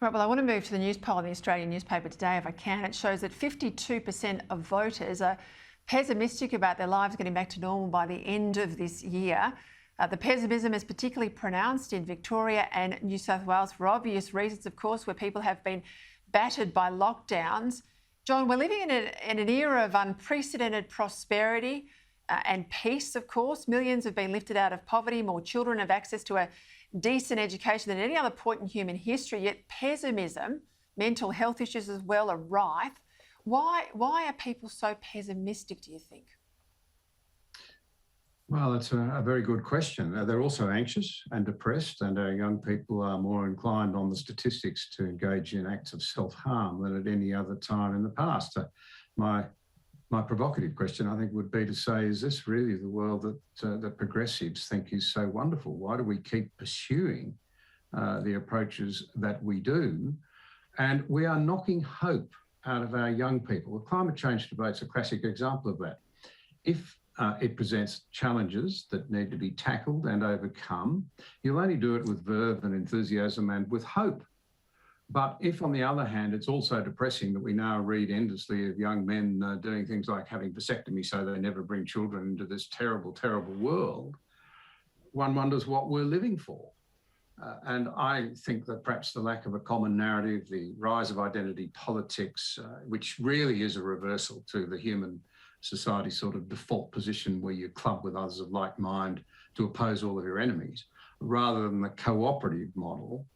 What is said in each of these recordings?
Right, well, I want to move to the Newspoll in the Australian newspaper today, if I can. It shows that 52% of voters are pessimistic about their lives getting back to normal by the end of this year. The pessimism is particularly pronounced in Victoria and New South Wales for obvious reasons, of course, where people have been battered by lockdowns. John, we're living in an era of unprecedented prosperity and peace, of course. Millions have been lifted out of poverty. More children have access to a decent education than at any other point in human history. Yet pessimism, mental health issues as well, are rife. Why are people so pessimistic, do you think? Well, that's a very good question. They're also anxious and depressed, and our young people are more inclined on the statistics to engage in acts of self-harm than at any other time in the past. My provocative question, I think, would be to say, is this really the world that the progressives think is so wonderful? Why do we keep pursuing the approaches that we do? And we are knocking hope out of our young people. The climate change debate's a classic example of that. If it presents challenges that need to be tackled and overcome, you'll only do it with verve and enthusiasm and with hope. But if, on the other hand, it's also depressing that we now read endlessly of young men doing things like having vasectomy so they never bring children into this terrible, terrible world, one wonders what we're living for. And I think that perhaps the lack of a common narrative, the rise of identity politics, which really is a reversal to the human society sort of default position where you club with others of like mind to oppose all of your enemies, rather than the cooperative model,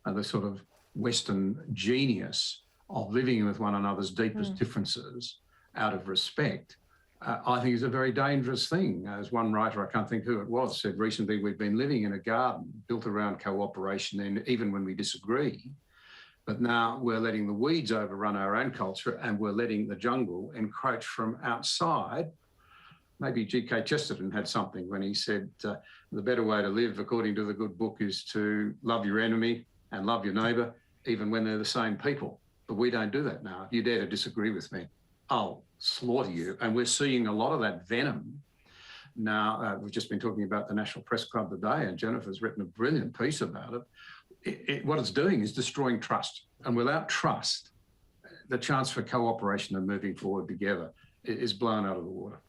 the sort of Western genius of living with one another's deepest differences out of respect, I think is a very dangerous thing. As one writer, I can't think who it was, said recently, we've been living in a garden built around cooperation, and even when we disagree, but now we're letting the weeds overrun our own culture and we're letting the jungle encroach from outside. Maybe G.K. Chesterton had something when he said, the better way to live, according to the good book, is to love your enemy and love your neighbour, even when they're the same people. But we don't do that now. If you dare to disagree with me, I'll slaughter you. And we're seeing a lot of that venom. Now, we've just been talking about the National Press Club today, and Jennifer's written a brilliant piece about it. What it's doing is destroying trust. And without trust, the chance for cooperation and moving forward together is blown out of the water.